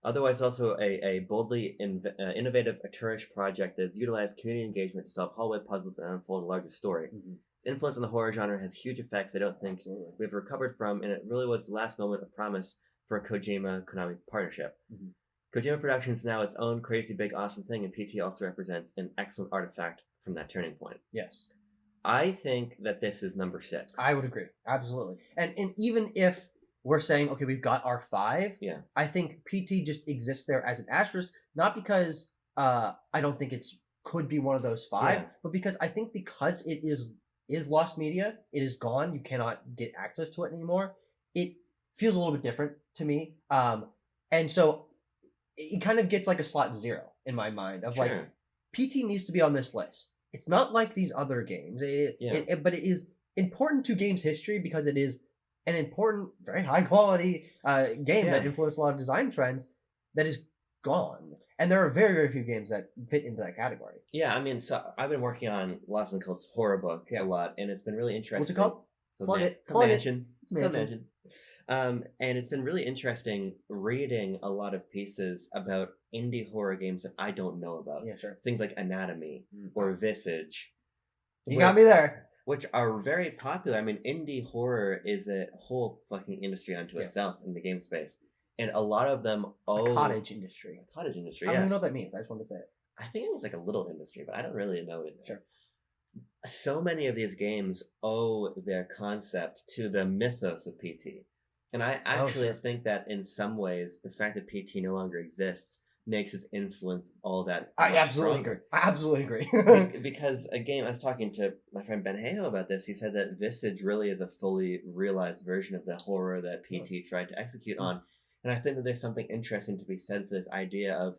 Otherwise, also a boldly innovative, auteurish project that has utilized community engagement to solve hallway puzzles and unfold a larger story. Its influence on the horror genre has huge effects I don't think we've recovered from, and it really was the last moment of promise for a Kojima-Konami partnership. Kojima Productions is now its own crazy, big, awesome thing, and PT also represents an excellent artifact from that turning point. Yes. I think that this is number 6. I would agree. Absolutely. And even if we're saying, okay, we've got our 5. Yeah. I think PT just exists there as an asterisk, not because I don't think it's could be one of those 5, but because I think because it is lost media, it is gone. You cannot get access to it anymore. It feels a little bit different to me, and so it kind of gets like a slot 0 in my mind of like PT needs to be on this list. It's not like these other games, but it is important to games history because it is an important, very high quality game that influenced a lot of design trends that is gone. And there are very, very few games that fit into that category. Yeah, I mean, so I've been working on Lost and Cult's horror book a lot, and it's been really interesting. What's it called? It's called Mansion. It's called Mansion. And it's been really interesting reading a lot of pieces about indie horror games that I don't know about. Yeah, sure. Things like Anatomy or Visage. You got me there. Which are very popular. I mean, indie horror is a whole fucking industry unto itself in the game space. And a lot of them owe... cottage industry. Cottage industry, I don't even know what that means. I just wanted to say it. I think it was like a little industry, but I don't really know it. Sure. So many of these games owe their concept to the mythos of PT. And I actually think that in some ways, the fact that PT no longer exists makes its influence all that I absolutely agree. Because, again, I was talking to my friend Ben Hayo about this. He said that Visage really is a fully realized version of the horror that PT tried to execute on. And I think that there's something interesting to be said for this idea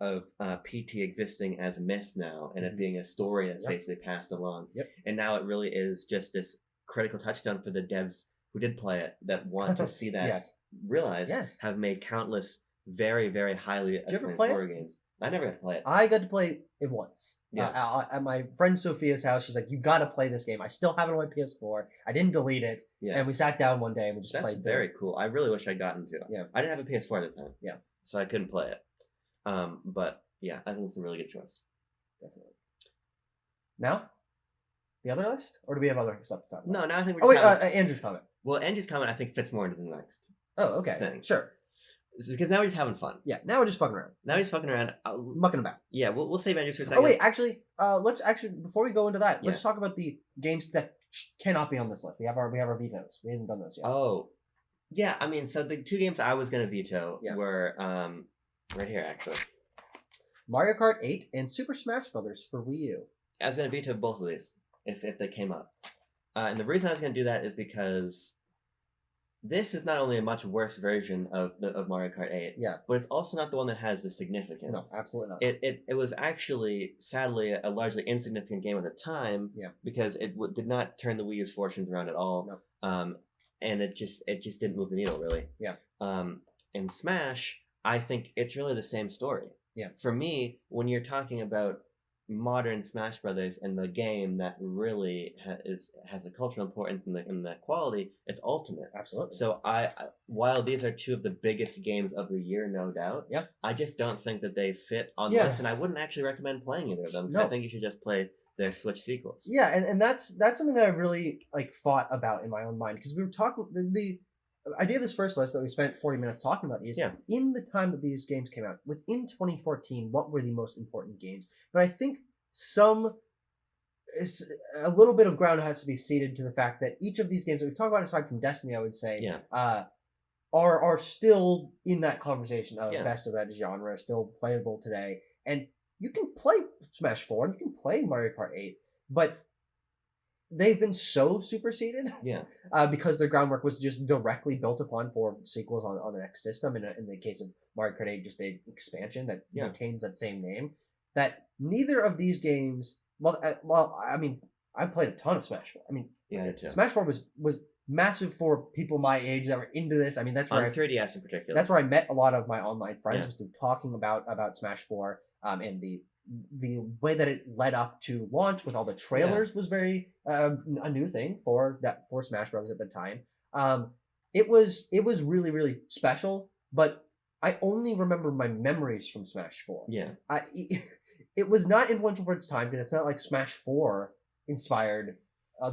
of PT existing as a myth now, and it being a story that's basically passed along. And now it really is just this critical touchstone for the devs who did play it, that want to see that realized, have made countless very, very highly acclaimed horror games. I never got to play it. I got to play it once. At my friend Sophia's house, she's like, "You got to play this game." I still have it on my PS4. I didn't delete it. And we sat down one day and we just played. That's very cool. I really wish I'd gotten to it. Yeah. I didn't have a PS4 at the time. So I couldn't play it. But yeah, I think it's a really good choice. Definitely. Now, the other list, or do we have other stuff to talk about? No, now I think we're just Andrew's comment. Well, Andrew's comment I think fits more into the next. Oh, okay. Thing. Sure. Because now we're just having fun. Yeah, now we're just fucking around. Mucking about. Yeah, we'll save Andrews for a second. Oh wait, actually, let's before we go into that, let's talk about the games that cannot be on this list. We have our vetoes. We haven't done those yet. Oh, yeah. I mean, so the 2 games I was going to veto were right here actually. Mario Kart 8 and Super Smash Brothers for Wii U. I was going to veto both of these if they came up, and the reason I was going to do that is because this is not only a much worse version of Mario Kart 8, but it's also not the one that has the significance. No, absolutely not. It was actually, sadly, a largely insignificant game at the time, because it did not turn the Wii U's fortunes around at all. No. And it just didn't move the needle, really. In Smash, I think it's really the same story. For me, when you're talking about modern Smash Brothers and the game that really has a cultural importance in the quality, it's Ultimate. Absolutely. So while these are 2 of the biggest games of the year, no doubt, I just don't think that they fit on this, and I wouldn't actually recommend playing either of them, because I think you should just play their Switch sequels. Yeah, and that's something that I really fought about in my own mind, because we were talking the idea of this first list that we spent 40 minutes talking about is in the time that these games came out, within 2014, what were the most important games? But I think a little bit of ground has to be ceded to the fact that each of these games that we've talked about, aside from Destiny, I would say, are still in that conversation of best of that genre, still playable today. And you can play Smash 4, and you can play Mario Kart 8, but they've been so superseded because their groundwork was just directly built upon for sequels on the next system. In the case of Mario Kart 8, just an expansion that maintains that same name. That neither of these games, I mean, I played a ton of Smash 4. I mean, Smash 4 was massive for people my age that were into this. I mean, that's where 3DS in particular. That's where I met a lot of my online friends, was through talking about Smash 4, and the way that it led up to launch with all the trailers was very a new thing for Smash Bros. At the time. It was really, really special, but I only remember my memories from Smash 4. It was not influential for its time, because it's not like Smash 4 inspired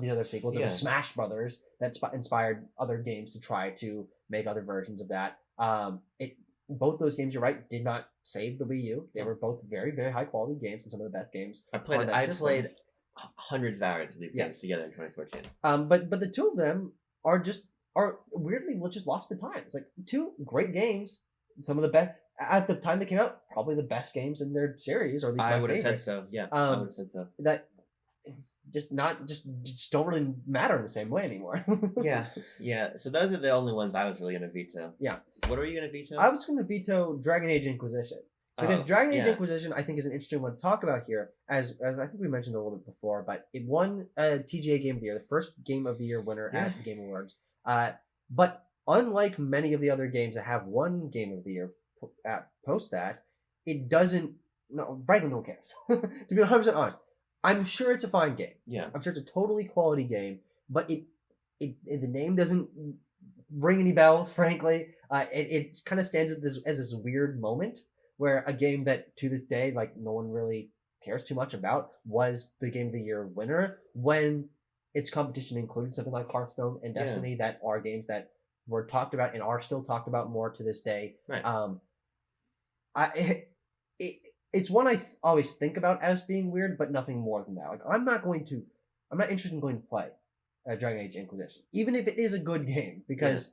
the other sequels. It was Smash Brothers that inspired other games to try to make other versions of that. Both those games, you're right, did not save the Wii U. They were both very, very high quality games and some of the best games. I played hundreds of hours of these games together in 2014. But the 2 of them are just are weirdly just lost to time. It's like 2 great games, some of the best at the time they came out, probably the best games in their series, or at least I my would have favorite. said so. Yeah, I would have said so. That just don't really matter in the same way anymore. yeah. So those are the only ones I was really gonna veto. Yeah. What are you gonna veto? I was gonna veto Dragon Age Inquisition. Because Dragon Age Inquisition, I think, is an interesting one to talk about here, as I think we mentioned a little bit before, but it won TGA Game of the Year, the first Game of the Year winner at the Game Awards. But unlike many of the other games that have won Game of the Year post that, it doesn't. No, frankly, no one cares. To be 100% honest, I'm sure it's a fine game. Yeah, I'm sure it's a totally quality game, but the name doesn't ring any bells. Frankly, it kind of stands as this weird moment where a game that to this day, like, no one really cares too much about was the Game of the Year winner, when its competition included something like Hearthstone and Destiny, that are games that were talked about and are still talked about more to this day. Right. It's one I always think about as being weird, but nothing more than that. Like, I'm not interested in going to play Dragon Age Inquisition, even if it is a good game, because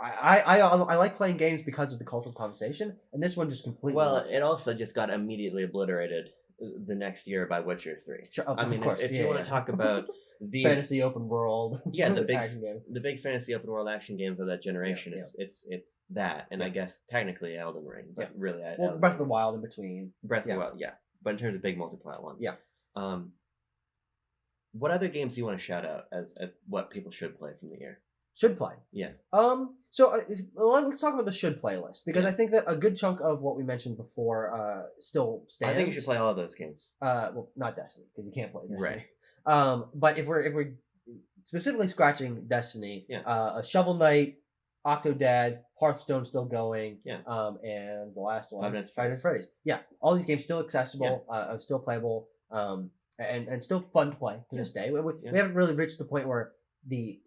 I like playing games because of the cultural conversation, and this one just completely. Well, it also just got immediately obliterated the next year by Witcher 3. Sure, I mean, if you want to talk about the fantasy open world, the big fantasy open world action games of that generation, it's that, and I guess technically Elden Ring, but really, Breath of the Wild in between. Breath of the Wild, but in terms of big multiplayer ones, what other games do you want to shout out as what people should play from the year? Should play. Yeah. So let's talk about the should play list, because I think that a good chunk of what we mentioned before still stands. I think you should play all of those games. Well, not Destiny, because you can't play Destiny. Right. But if we're specifically scratching Destiny, Shovel Knight, Octodad, Hearthstone still going, and the last one, Five Nights at Freddy's. Yeah, all these games still accessible, still playable, and still fun to play to this day. We haven't really reached the point where the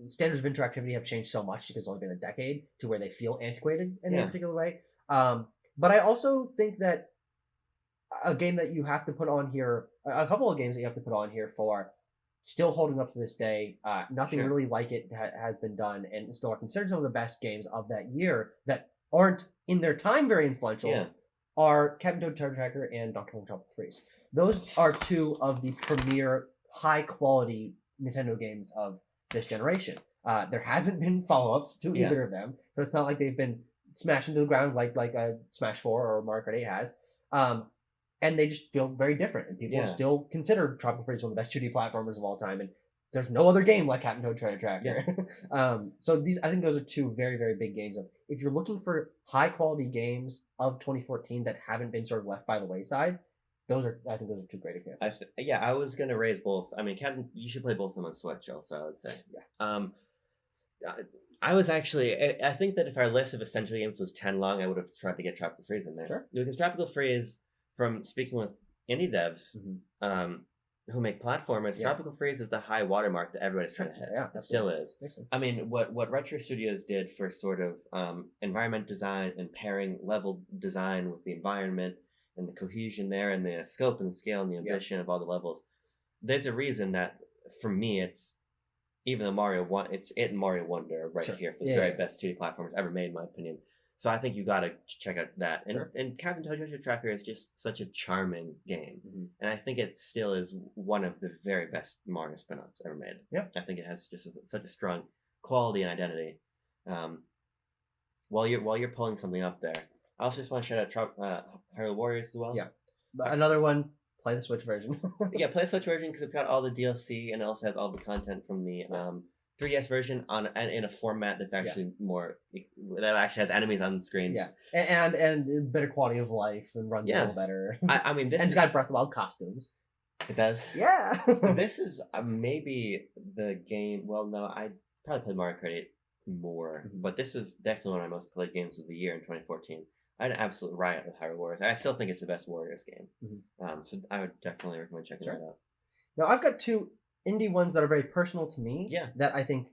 standards of interactivity have changed so much, because it's only been a decade, to where they feel antiquated in a particular way. But I also think that a game that you have to put on here, a couple of games that you have to put on here for still holding up to this day, nothing really like it has been done, and still are considered some of the best games of that year that aren't in their time very influential, are Captain Toad Treasure Tracker and Donkey Kong Tropical Freeze. Those are 2 of the premier high quality Nintendo games of this generation. There hasn't been follow-ups to either of them, so it's not like they've been smashed into the ground like Smash 4 or Mario Kart 8 has. And they just feel very different, and people still consider Tropical Freeze one of the best 2D platformers of all time, and there's no other game like Captain Toad Treasure Tracker. So I think those are 2 very, very big games. If you're looking for high quality games of 2014 that haven't been sort of left by the wayside, I think those are 2 great examples. I was gonna raise both. I mean, Captain, you should play both of them on Switch, also, I would say. I was actually, I think that if our list of essential games was 10 long, I would have tried to get Tropical Freeze in there. Sure. Because Tropical Freeze, from speaking with indie devs who make platformers, Tropical Freeze is the high watermark that everybody's trying to hit. Yeah, it still is. I mean, what Retro Studios did for sort of environment design and pairing level design with the environment, and the cohesion there, and the scope and the scale and the ambition of all the levels. There's a reason that, for me, it's even the it's it and Mario Wonder right here for the very best 2D platformers ever made, in my opinion. So I think you got to check out that. And Captain Toad Treasure Tracker is just such a charming game, and I think it still is one of the very best Mario spin-offs ever made. Yeah, I think it has just such a strong quality and identity. While you're pulling something up there, I also just want to shout out Hyrule Warriors as well. Yeah, another one. Play the Switch version. Play the Switch version, because it's got all the DLC, and it also has all the content from the 3DS version in a format that's actually more, that actually has enemies on the screen. Yeah, and better quality of life, and runs a little better. I mean, this and it's got Breath of the Wild costumes. It does. Yeah. This is maybe the game. Well, no, I probably played Mario Kart 8 more, but this was definitely one of my most played games of the year in 2014. I had an absolute riot with Hyrule Warriors. I still think it's the best Warriors game. So I would definitely recommend checking that out. Now, I've got 2 indie ones that are very personal to me. Yeah. That I think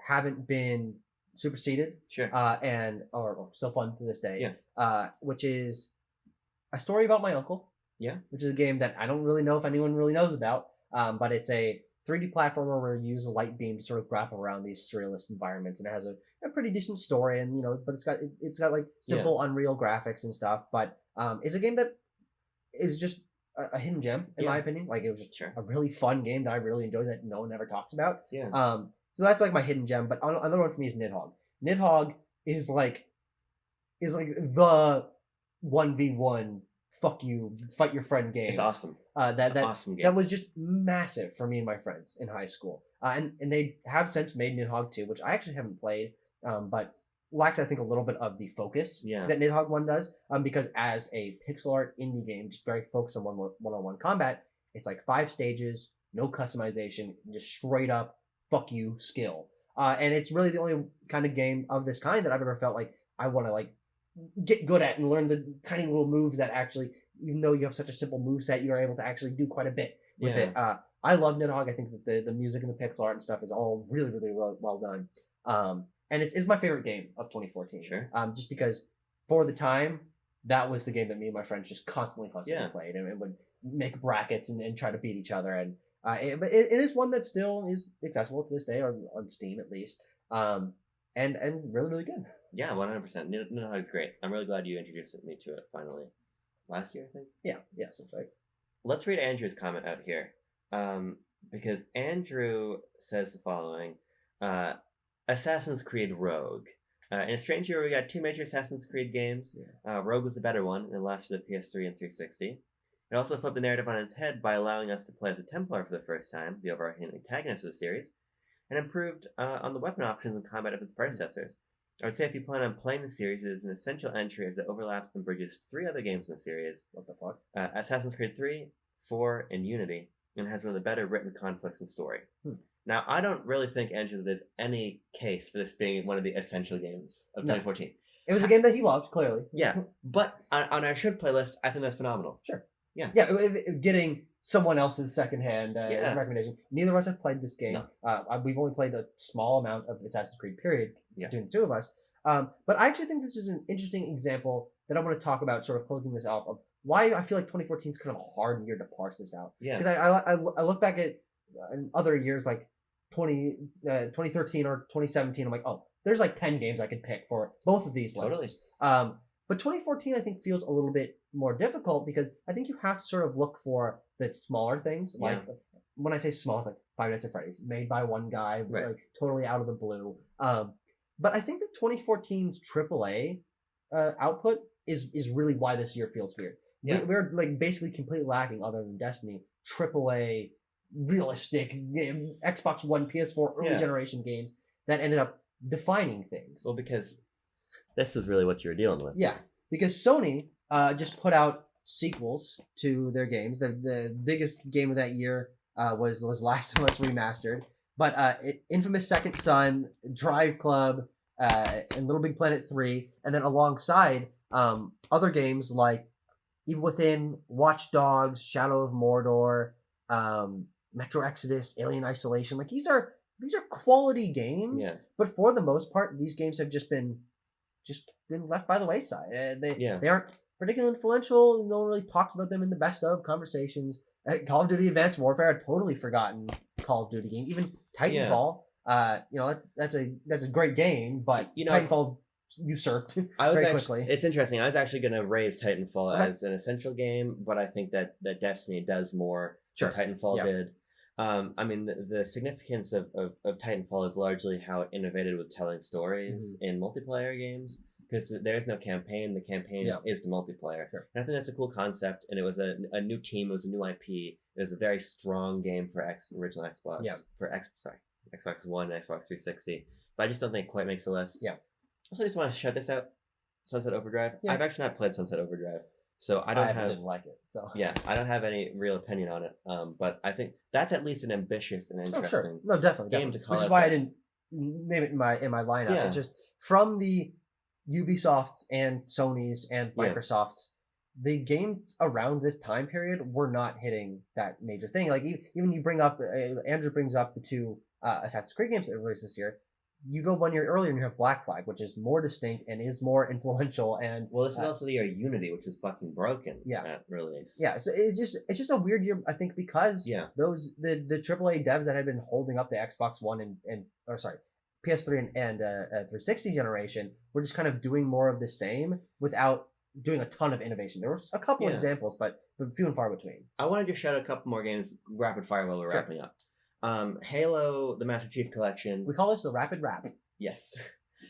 haven't been superseded. Sure. And or still fun to this day. Yeah. Which is A Story About My Uncle. Yeah. Which is a game that I don't really know if anyone really knows about. But it's a 3D platformer where you use a light beam to sort of grapple around these surrealist environments, and it has a pretty decent story, and but it's got like simple Unreal graphics and stuff. But it's a game that is just a hidden gem in my opinion. Like it was just a really fun game that I really enjoyed that no one ever talks about. So that's like my hidden gem. But another one for me is Nidhogg. Nidhogg is like the 1v1 fuck you fight your friend game. It's awesome. That awesome game. That was just massive for me and my friends in high school. And they have since made Nidhogg 2, which I actually haven't played, but lacks I think a little bit of the focus that Nidhogg 1 does. Because as a pixel art indie game, just very focused on one-on-one combat, it's like 5 stages, no customization, just straight up fuck you skill. And it's really the only kind of game of this kind that I've ever felt like I want to like get good at and learn the tiny little moves that actually, even though you have such a simple moveset, you're able to actually do quite a bit with it. I love Nidhogg. I think that the music and the pixel art and stuff is all really, really well done. And it's my favorite game of 2014. Sure. Just because for the time, that was the game that me and my friends just constantly played, and would make brackets and try to beat each other. And but it is one that still is accessible to this day, or on Steam at least. And really, really good. Yeah, 100%. Nidhogg is great. I'm really glad you introduced me to it finally. Last year, I think? Yeah, sounds right. Let's read Andrew's comment out here. Because Andrew says the following. Assassin's Creed Rogue. In a strange year, we got 2 major Assassin's Creed games. Rogue was the better one, and it lasted the PS3 and 360. It also flipped the narrative on its head by allowing us to play as a Templar for the first time, the overarching antagonist of the series, and improved on the weapon options and combat of its predecessors. I would say if you plan on playing the series, it is an essential entry as it overlaps and bridges 3 other games in the series. What the fuck? Assassin's Creed 3, 4, and Unity, and has one of the better written conflicts and story. Now, I don't really think, Andrew, that there's any case for this being one of the essential games of 2014. It was a game that he loved, clearly. Yeah, but on our should play list, I think that's phenomenal. Sure. Yeah. Yeah, getting someone else's secondhand recommendation. Neither of us have played this game. No. We've only played a small amount of Assassin's Creed, period, between the two of us. But I actually think this is an interesting example that I want to talk about, sort of closing this off, of why I feel like 2014 is kind of a hard year to parse this out. Yeah. Because I look back at other years like 2013 or 2017, I'm like, oh, there's like 10 games I could pick for both of these lists. But 2014, I think, feels a little bit more difficult because I think you have to sort of look for the smaller things. Like when I say small, it's like Five Nights at Freddy's, made by one guy, like totally out of the blue. But I think that 2014's AAA output is really why this year feels weird. Yeah. We're like basically completely lacking, other than Destiny, AAA realistic Xbox One, PS4 early generation games that ended up defining things. Well, because this is really what you were dealing with. Yeah, because Sony just put out sequels to their games. The biggest game of that year was Last of Us Remastered. But Infamous Second Son, Drive Club, and Little Big Planet 3, and then alongside other games like Evil Within, Watch Dogs, Shadow of Mordor, Metro Exodus, Alien Isolation. Like these are quality games, but for the most part, these games have just been left by the wayside. They aren't particularly influential. No one really talks about them in the best of conversations. Call of Duty Advanced Warfare, I'd totally forgotten Call of Duty game. Even Titanfall, that's a great game, but Titanfall usurped very quickly. It's interesting. I was actually going to raise Titanfall as an essential game, but I think that Destiny does more than Titanfall did. I mean, the significance of Titanfall is largely how it innovated with telling stories in multiplayer games, because there's no campaign. The campaign is the multiplayer. Sure. And I think that's a cool concept, and it was a new team. It was a new IP. It was a very strong game for original Xbox. Xbox One and Xbox 360. But I just don't think it quite makes the list. Yeah. Also, I just want to shout this out. Sunset Overdrive. Yeah. I've actually not played Sunset Overdrive, so I didn't like it. So I don't have any real opinion on it. But I think that's at least an ambitious and interesting definitely game to call. Which is why I didn't name it in my lineup. Yeah. It's just from the Ubisoft and Sony's and Microsoft's, the games around this time period were not hitting that major thing. Like even you bring up, Andrew brings up the 2 Assassin's Creed games that were released this year. you go 1 year earlier and you have Black Flag, which is more distinct and is more influential. And well, this is also the year Unity, which was fucking broken. Yeah, at release. Yeah, so it's just a weird year, I think, because the AAA devs that had been holding up the Xbox One and PS3 and 360 generation were just kind of doing more of the same without doing a ton of innovation. There were a couple examples, but few and far between. I wanted to shout out a couple more games rapid fire while we're wrapping up. Halo, the Master Chief Collection. We call this the Rapid Wrap. Yes.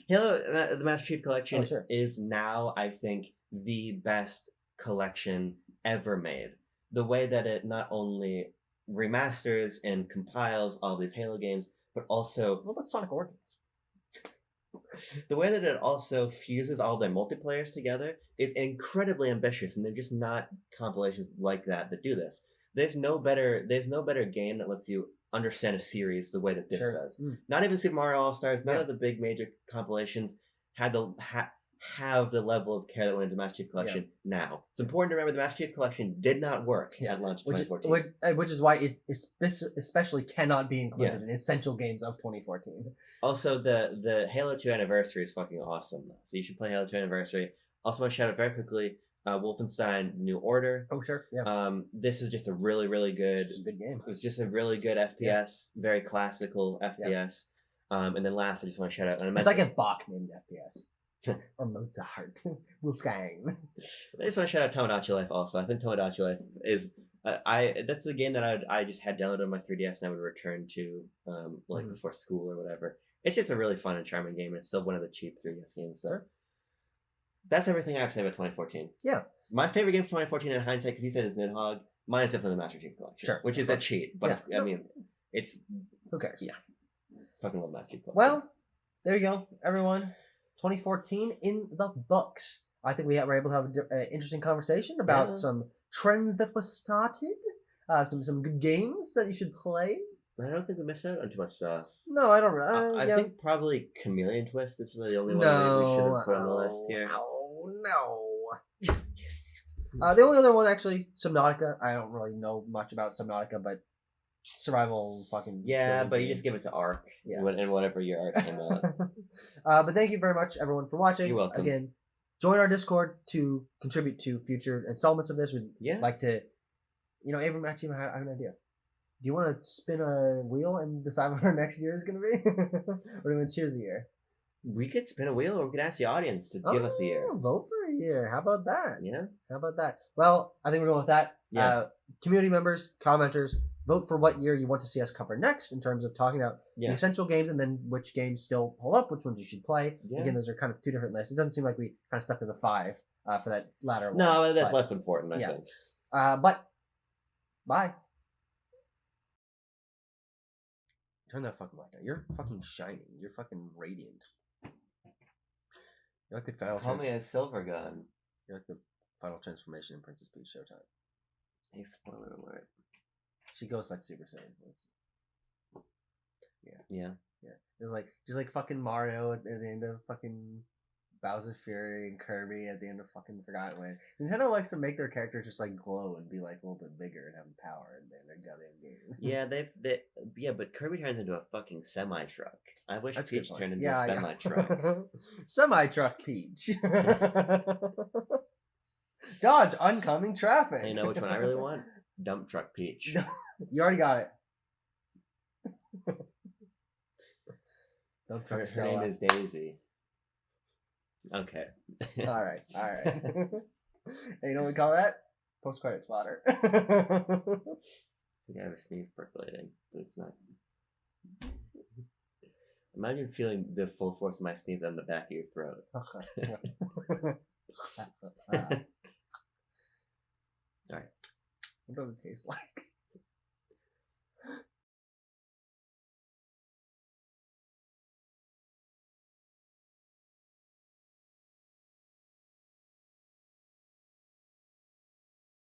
Halo, the Master Chief Collection is now, I think, the best collection ever made. The way that it not only remasters and compiles all these Halo games, but also... What about Sonic Origins? The way that it also fuses all their multiplayers together is incredibly ambitious, and they're just not compilations like that do this. There's no better game that lets you understand a series the way that this does. Not even Super Mario All-Stars, none of the big major compilations had have the level of care that went into the Master Chief Collection now. It's important to remember the Master Chief Collection did not work at launch 2014. Which is why it especially cannot be included in essential games of 2014. Also, the Halo 2 Anniversary is fucking awesome. So you should play Halo 2 Anniversary. Also, want to shout out very quickly, Wolfenstein New Order. Oh, sure. Yeah. This is just a really, really good... It's a good game. It was just a really good FPS, very classical FPS. And then last, I just want to shout out... It's like if Bach named FPS. Or Mozart. Wolfgang. I just want to shout out Tomodachi Life also. I think Tomodachi Life is... that's the game that I just had downloaded on my 3DS and I would return to before school or whatever. It's just a really fun and charming game. It's still one of the cheap 3DS games. So that's everything I have to say about 2014. Yeah. My favorite game for 2014 in hindsight, because you said it's Nidhogg, mine is definitely the Master Chief Collection. Sure. Which is a cheat. But I mean, it's... Who cares? Yeah. Fucking love Master Chief Collection. Well, there you go, everyone. 2014 in the books. I think we were able to have an interesting conversation about some trends that were started, some good games that you should play. I don't think we missed out on too much stuff. No, I don't. I think probably Chameleon Twist is really the only one we should have put on the list here. No. The only other one, actually, Subnautica. I don't really know much about Subnautica, but survival fucking... Yeah, but you just give it to Ark in whatever year Ark came out. But thank you very much, everyone, for watching. You're welcome. Again, join our Discord to contribute to future installments of this. We'd like to... Abram, actually, I have an idea. Do you want to spin a wheel and decide what our next year is going to be? Or do you want to choose a year? We could spin a wheel, or we could ask the audience to give us a year. Vote for a year. How about that? Yeah. How about that? Well, I think we're going with that. Yeah. Community members, commenters, vote for what year you want to see us cover next in terms of talking about the essential games and then which games still hold up, which ones you should play. Yeah. Again, those are kind of two different lists. It doesn't seem like we kind of stuck to the 5 for that latter one. No, that's less important, I think. But, bye. Turn that fucking light down. You're fucking shining. You're fucking radiant. You're like the final... Call me a silver gun. You're like the final transformation in Princess Peach Showtime. Hey, spoiler alert. She goes like Super Saiyan. Yeah. It's like just like fucking Mario at the end of fucking Bowser's Fury and Kirby at the end of fucking Forgotten Land. Nintendo likes to make their characters just like glow and be like a little bit bigger and have power in their goddamn games. Yeah, but Kirby turns into a fucking semi truck. I wish Peach turned into a semi truck. Semi truck Peach. Dodge oncoming traffic. You know which one I really want? Dump truck Peach. You already got it. Dump truck Her name is Daisy. Okay. All right. Hey, you know what we call that? Post-credit fodder. I think I have a sneeze percolating, but it's not. Imagine feeling the full force of my sneeze on the back of your throat. All right. What does it taste like?